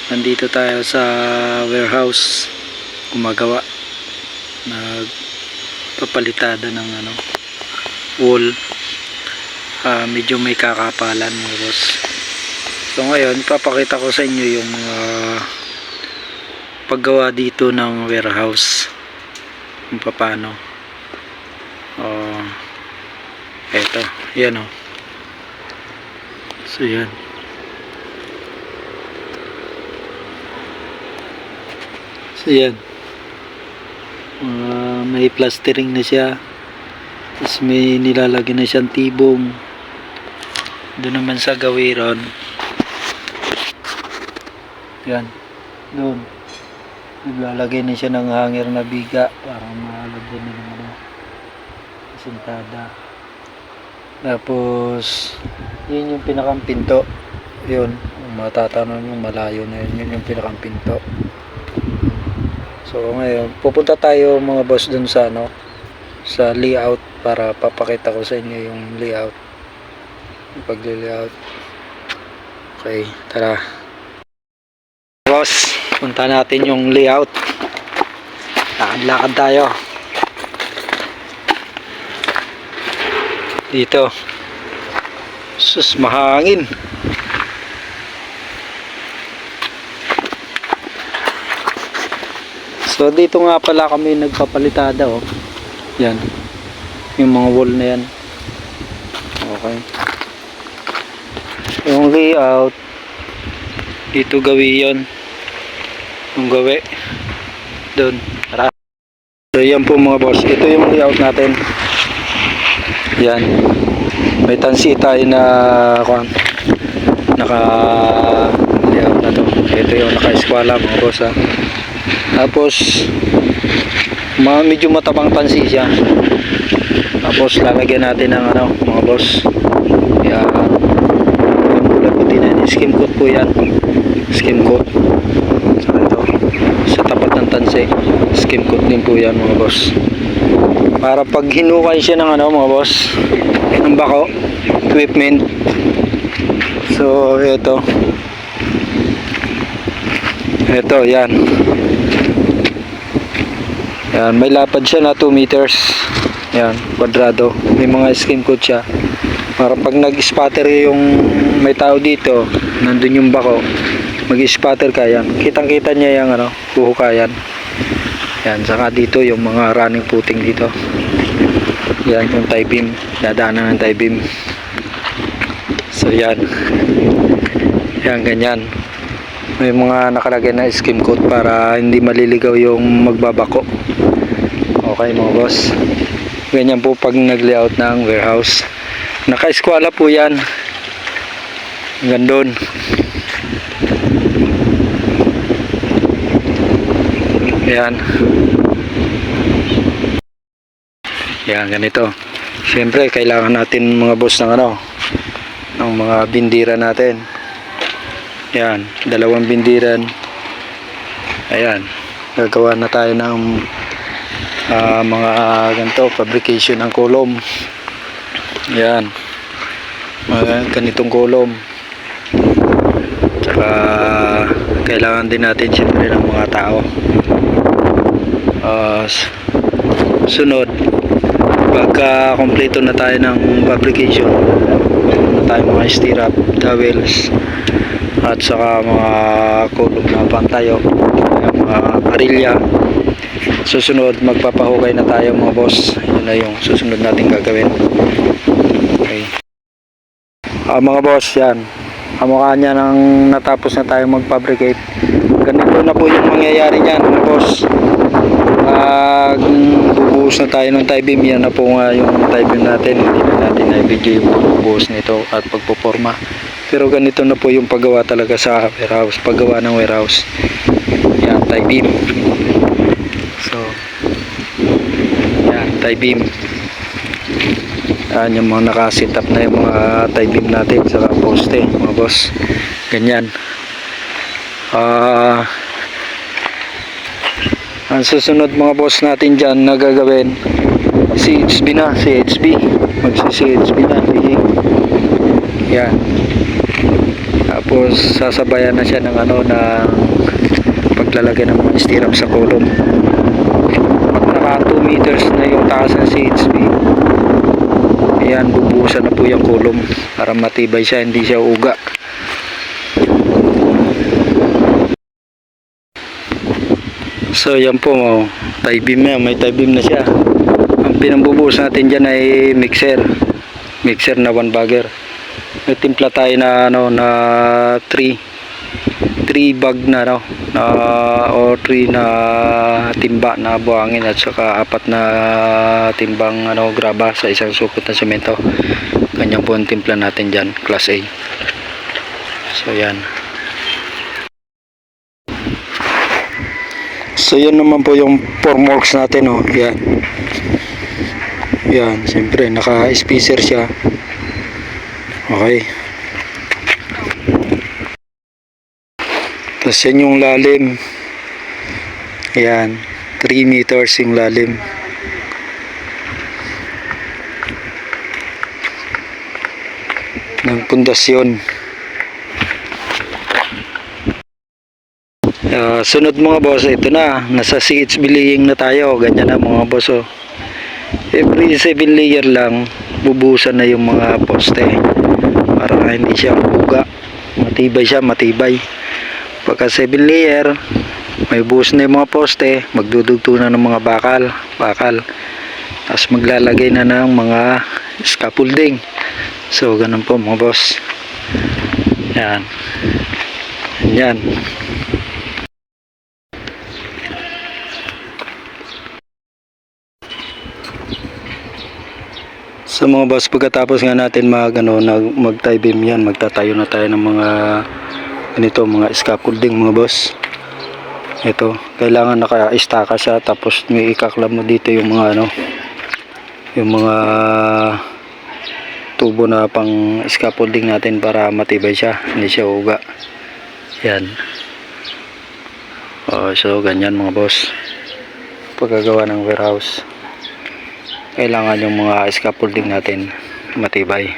Nandito tayo sa warehouse, gumagawa, nagpapalitada ng wall. Medyo may kakapalan mga boss. So ngayon papakita ko sa inyo yung paggawa dito ng warehouse, kung paano. Eto, yan o. So yan. So yan, may plastering na siya, tapos may nilalagyan na siyang tibong. Doon naman sa gawiron, yan, doon naglalagay na siya ng hanger na biga para malagyan na ng sintada. Tapos yun yung pinakang pinto, yun matatanong yung malayo na yun, yun yung pinakang pinto. So ngayon pupunta tayo mga boss dun sa sa layout para papakita ko sa inyo yung layout, yung pagli-layout. Okay, tara boss, punta natin yung layout. Lakad tayo dito. Sus, mahangin. So dito nga pala kami nagpapalitada yan, yung mga wall na yan. Okay, yung layout dito gawi yon, yung gawi doon. So yan po mga boss, ito yung layout natin. Yan, may tansi tayo na naka layout na to. Ito yung naka-eskwala mga boss ha. Tapos medyo matabang tansi siya. Tapos lalagyan natin ng mga boss, yan, yung kulay puti na yan, skim coat po yan, skim coat. So ito sa tapat ng tansi, skim coat din po yan mga boss, para pag hinukay siya ng mga boss, ng bako, equipment. So ito yan. Yan, may lapad siya na 2 meters. Yan, kwadrado. May mga skim coat siya, para pag nag-spatter yung may tao dito, nandun yung bako, mag-spatter ka yan, kitang kita niya yung huhukayan. Yan, saka dito yung mga running footing dito. Yan yung tie beam, dadaanan ng tie beam. So yan, yan ganyan. May mga nakalagay na skim coat para hindi maliligaw yung magbabako. Okay mga boss, ganyan po pag nag-layout ng warehouse. Naka-eskwala po yan hanggang doon. Yan, yan ganito. Siyempre kailangan natin mga boss ng ng mga bindira natin. Yan, 2 bindiran. Ayan, gagawa na tayo ng mga ganito, fabrication ng kolom. Yan, mga ganitong kolom. Tsaka kailangan din natin siyempre ng mga tao. Sunod, pagka kompleto na tayo ng fabrication, na tayo mga stirrup, dowels, at saka mga kolom na pantayo, mga parilya. Susunod, magpapahukay na tayo mga boss. Yun na yung susunod natin gagawin. Okay, mga boss, yan ang mukha niya nang natapos na tayo mag-fabricate. Ganito na po yung mangyayari niyan mga boss. Pag bubuhos na tayo ng tie beam, yan na po nga yung tie beam natin. Hindi na natin na-video yung pagbubuhos nito at pagpuporma. Pero ganito na po yung paggawa talaga sa warehouse, paggawa ng warehouse. Yan, tie beam. So yan, tie beam. Yan yung mga naka-set up na yung mga tie beam natin sa poste mga boss. Ganyan. Ang susunod mga boss natin dyan na gagawin, CHB na, CHB. Magsi-CHB na. Yan. Tapos sasabayan na siya ng ng paglalagay ng mga stirrup sa column. Pag naka 2 meters na yung taas ng CHP, ayan, bubuhusan na po yung column para matibay siya, hindi siya uga. So yan po, tie beam na, may tie beam na siya. Ang pinambubuhos natin dyan ay mixer na 1 bagger. May timpla tayo na na 3 bag na o 3 na timba na buhangin at saka 4 na timbang graba sa isang supot na semento. Ganyan po ang timpla natin dyan, class A. So yan. So yan naman po yung formworks natin, yan. Yan, siyempre naka-spacer siya. Okay. Tapos yan yung lalim. Yan, 3 meters yung lalim. Ng pundasyon. Sunod mga boss, ito na, nasa CHB laying na tayo. Ganyan na mga boss, every 7 layer lang bubuhusan na yung mga poste para hindi siya uga, matibay siya, matibay. Pagka 7 layer may buhos na yung mga poste, magdudugtong na ng mga bakal, tapos maglalagay na ng mga scaffolding. So ganun po mga boss, yan. So mga boss, pagkatapos nga natin mag tie beam yan, magtatayo na tayo ng mga ganito, mga scaffolding mga boss. Ito, kailangan naka-istaka siya, tapos may ikaklam mo dito yung mga yung mga tubo na pang scaffolding natin para matibay siya, hindi siya uga. Yan. So ganyan mga boss, pagkagawa ng warehouse, kailangan yung mga scaffolding natin matibay.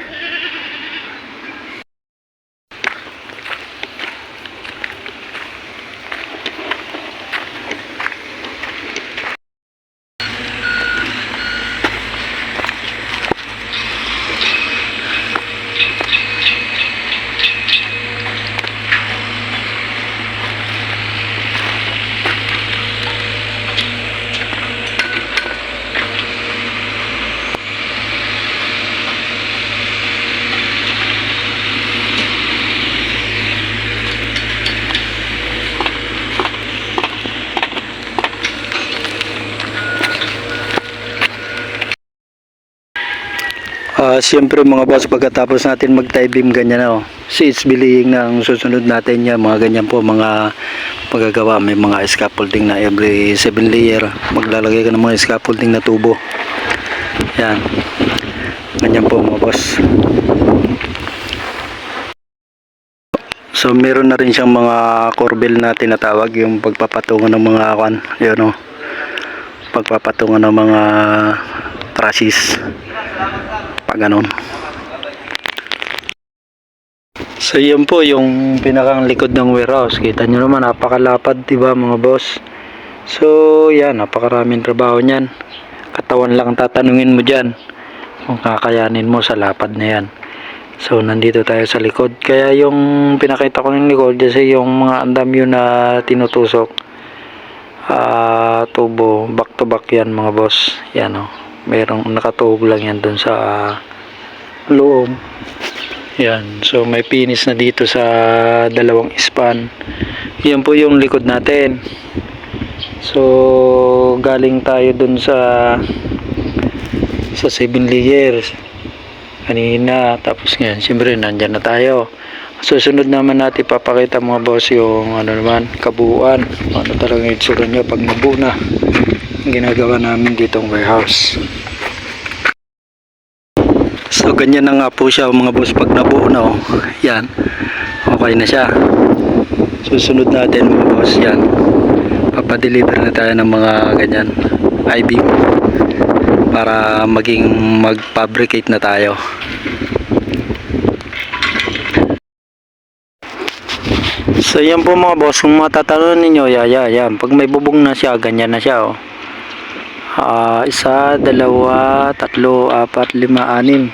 Siyempre mga boss, pagkatapos natin mag tie beam ganyan na, CHB laying na ang susunod natin yan, mga ganyan po mga pagagawa. May mga scaffolding na every 7 layer, maglalagay ka ng mga scaffolding na tubo. Yan, ganyan po mga boss. So meron na rin siyang mga corbel na tinatawag, yung pagpapatungan ng mga pagpapatungan ng mga trusses, pag ganon. So yun po yung pinakang likod ng warehouse. Kita nyo naman, napakalapad, diba mga boss? So yan, napakaraming trabaho nyan. Katawan lang tatanungin mo dyan kung kakayanin mo sa lapad na yan. So nandito tayo sa likod. Kaya yung pinakita ko ng likod kasi yung mga andamyo na tinutusok, tubo, back to back yan mga boss. Yan merong nakatuhog lang yan dun sa loob. Yan, so may finish na dito sa dalawang span. Yan po yung likod natin. So galing tayo dun sa 7 layers kanina, tapos ngayon siyempre nandyan na tayo. Susunod naman natin papakita mga boss yung naman kabuuan, ano talaga yung itsura nyo pag nabuo na ginagawa namin ditong warehouse. So ganyan na nga po siya mga boss pag nabuo na. Yan, okay na siya. Susunod natin mga boss, yan, papadeliver na tayo ng mga ganyan I-beam para mag-fabricate na tayo. So yan po mga boss, kung matatanong ninyo, yan. Pag may bubong na siya, ganyan na siya, oh. 1, 2, 3, 4, 5, 6.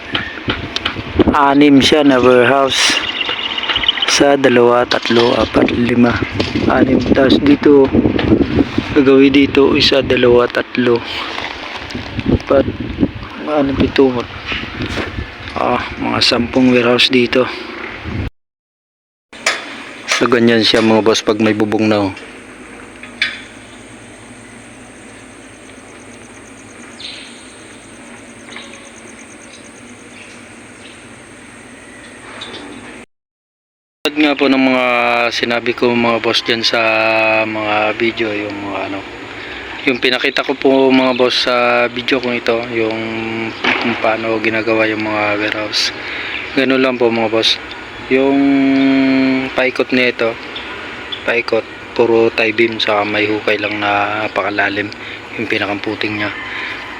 6 siya na warehouse. 1, 2, 3, 4, 5, 6. Tapos dito, gagawin dito, 1, 2, 3, 4, 7. Mga 10 warehouse dito. So ganyan siya mga boss pag may bubong na, oh. Tulad nga po ng mga sinabi ko mga boss dyan sa mga video, yung mga yung pinakita ko po mga boss sa video kong ito, yung kung paano ginagawa yung mga warehouse. Ganun lang po mga boss. Yung paikot nito, paikot, puro tie beam sa may hukay lang na napakalalim yung pinakamputing niya.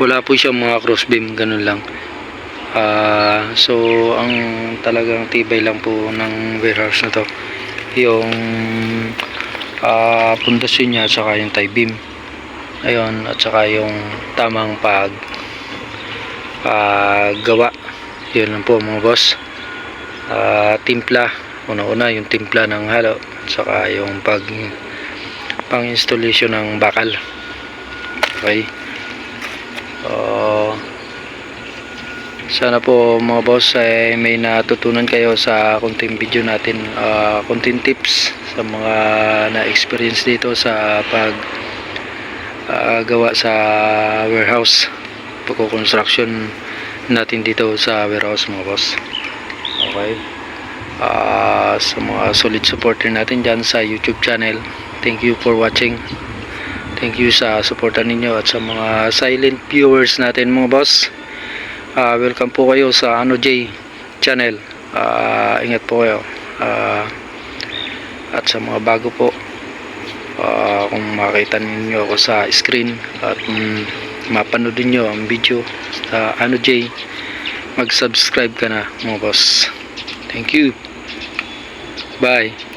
Wala po siyang mga cross beam, ganun lang. So ang talagang tibay lang po ng warehouse na to yung pundasyon niya at saka yung tie beam, ayun, at saka yung tamang paggawa. Yun lang po mga boss. Timpla, una yung timpla ng halo at saka yung pang installation ng bakal. Okay, sana po mga boss ay may natutunan kayo sa konting video natin, konting tips sa mga na-experience dito sa gawa sa warehouse, pagko-construction natin dito sa warehouse mga boss. Okay, sa mga solid supporter natin dyan sa YouTube channel, thank you for watching. Thank you sa suporta ninyo, at sa mga silent viewers natin mga boss, welcome po kayo sa J channel. Ingat po kayo. At sa mga bago po, kung makita ninyo ako sa screen at mapanood niyo ang video sa J, mag-subscribe ka na mga boss. Thank you. Bye.